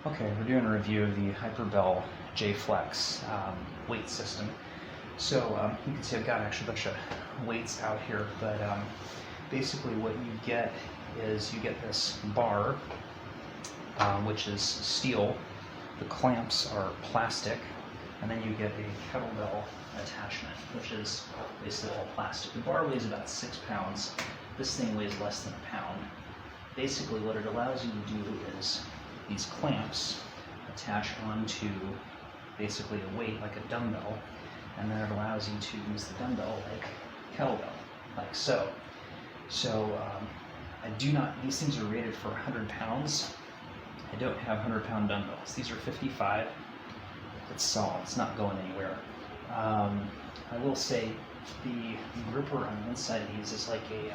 Okay, we're doing a review of the Hyperbell Jayflex weight system. So you can see I've got actually a bunch of weights out here, but basically what you get is you get this bar, which is steel. The clamps are plastic, and then you get a kettlebell attachment, which is basically all plastic. The bar weighs about 6 pounds. This thing weighs less than a pound. Basically what it allows you to do is these clamps attach onto basically a weight like a dumbbell, and then it allows you to use the dumbbell like kettlebell, like so. I do not, these things are rated for 100 pounds. I don't have 100-pound dumbbells. These are 55. It's solid, it's not going anywhere. I will say the gripper on the inside of these is like a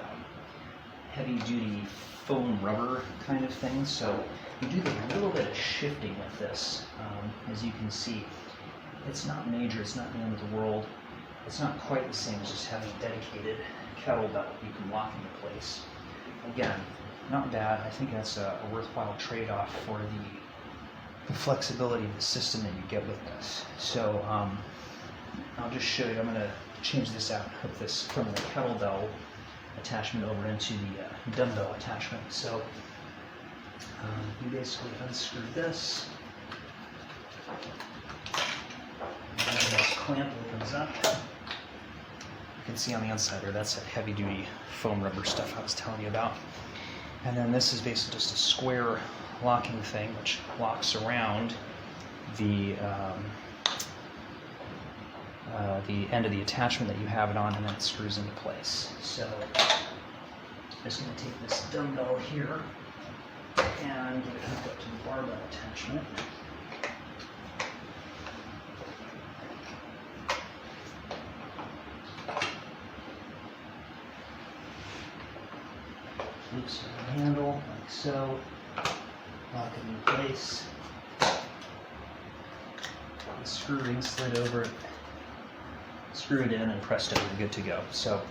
heavy-duty foam rubber kind of thing, so you do a little bit of shifting with this. As you can see, it's not major, it's not the end of the world. It's not quite the same as just having a dedicated kettlebell you can lock into place. Again, not bad. I think that's a worthwhile trade-off for the flexibility of the system that you get with this. So I'll just show you. I'm going to change this out, hook this from the kettlebell attachment over into the dumbbell attachment. So you basically unscrew this, and then this clamp opens up. You can see on the inside there, that's that heavy-duty foam rubber stuff I was telling you about. And then this is basically just a square locking thing which locks around the end of the attachment that you have it on, and then it screws into place. So I'm just going to take this dumbbell here and get it hooked up to the barbell attachment. Loosen the handle like so, lock it in place. The screw ring slid over it, screw it in, and presto, you're good to go. So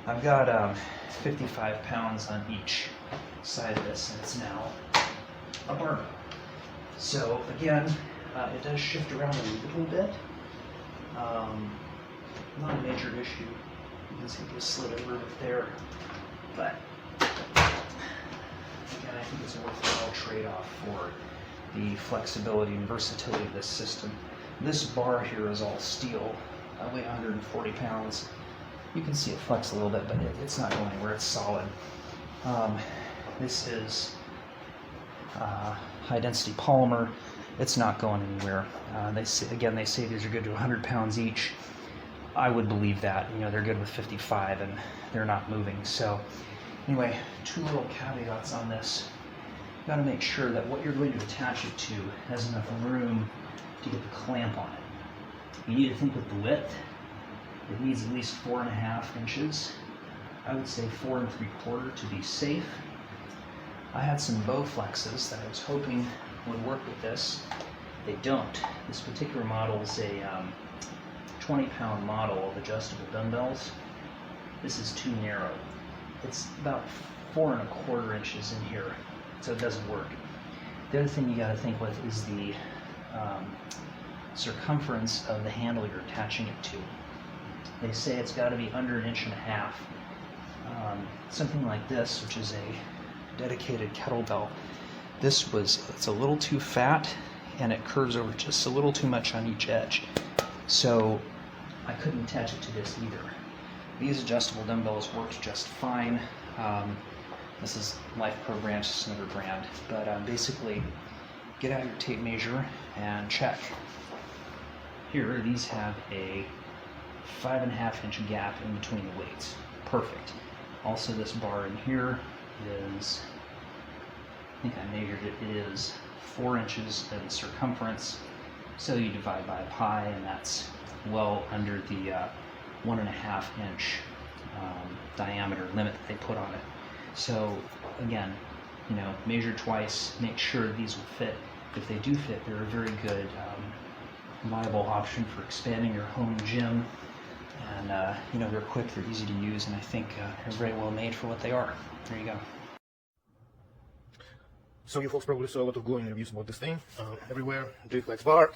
I've got 55 pounds on each side of this, and it's now a barbell. So again, it does shift around a little bit. Not a major issue. You can see it just slid over it there, but again, I think it's a worthwhile trade-off for the flexibility and versatility of this system. This bar here is all steel. I weigh 140 pounds. You can see it flex a little bit, but it's not going anywhere. It's solid. This is high-density polymer. It's not going anywhere. They say these are good to 100 pounds each. I would believe that. You know, they're good with 55, and they're not moving. So anyway, two little caveats on this. You got to make sure that what you're going to attach it to has enough room to get the clamp on it. You need to think with the width. It needs at least 4.5 inches. I would say 4 3/4 to be safe. I had some Bowflexes that I was hoping would work with this. They don't. This particular model is a 20-pound model of adjustable dumbbells. This is too narrow. It's about 4 1/4 inches in here, so it doesn't work. The other thing you got to think with is the circumference of the handle you're attaching it to. They say it's got to be under 1.5 inches. Something like this, which is a dedicated kettlebell, it's a little too fat, and it curves over just a little too much on each edge. So I couldn't attach it to this either. These adjustable dumbbells worked just fine. This is Life Pro Branch, just another brand. But basically, get out your tape measure and check. Here, these have a 5.5 inch gap in between the weights. Perfect. Also, this bar in here is, I think I measured it, it is 4 inches in circumference. So you divide by pi, and that's well under the 1.5 inch diameter limit that they put on it. So again, you know, measure twice, make sure these will fit. If they do fit, they're a very good viable option for expanding your home gym. And you know, they're quick, they're easy to use, and I think they're very well made for what they are. There you go. So you folks probably saw a lot of glowing reviews about this thing everywhere. Jayflex bar,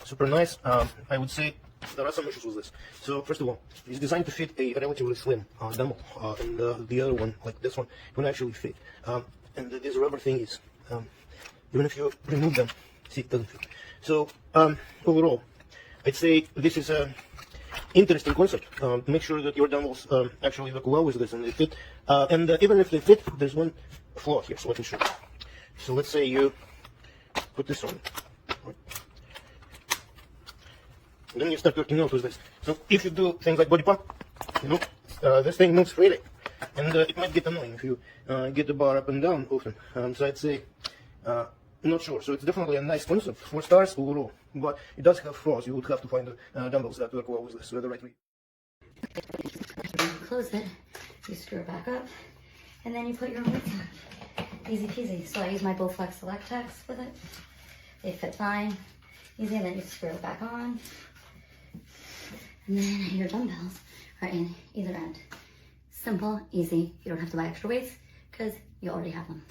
super nice. I would say there are some issues with this. So first of all, it's designed to fit a relatively slim dumbbell, and the other one, like this one, will actually fit. And this rubber thing is, even if you remove them, see, it doesn't fit. So overall, I'd say this is a interesting concept. Make sure that your dumbbells actually look well with this and they fit. And even if they fit, there's one flaw here, so let me show you. So let's say you put this on. And then you start working out with this. So if you do things like body pump, you know, this thing moves freely. And it might get annoying if you get the bar up and down often. So I'd say, not sure. So it's definitely a nice concept. 4 stars overall. But it does have flaws. You would have to find dumbbells that work well with this, the right way. Close it, you screw it back up, and then you put your weights on. Easy peasy. So I use my Bowflex Select Techs with it. They fit fine. Easy, and then you screw it back on. And then your dumbbells are in either end. Simple, easy. You don't have to buy extra weights because you already have them.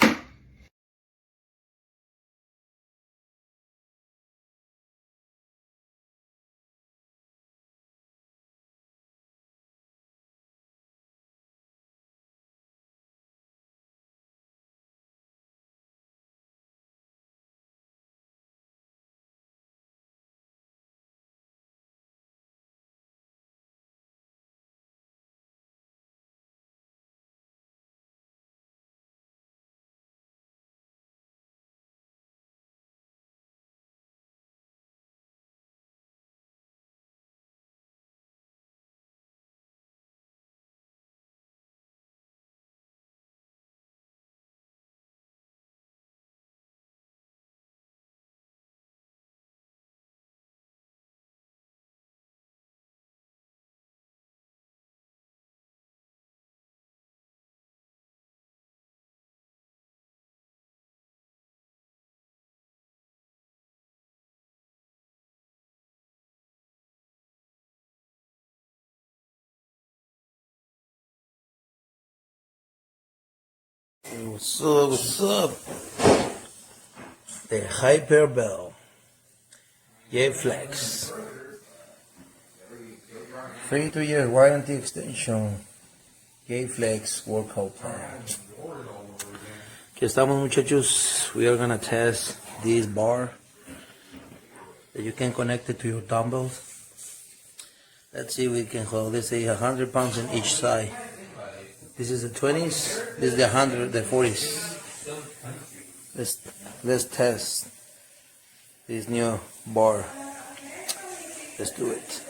What's up, what's up? The Hyperbell Jayflex 32-year warranty extension Jayflex workout plan. Aquí estamos, muchachos. We are gonna test this bar that you can connect it to your dumbbells. Let's see if we can hold. Let's say 100 pounds on each side. This is the 20s, this is the 100, the 40s. Let's test this new bar. Let's do it.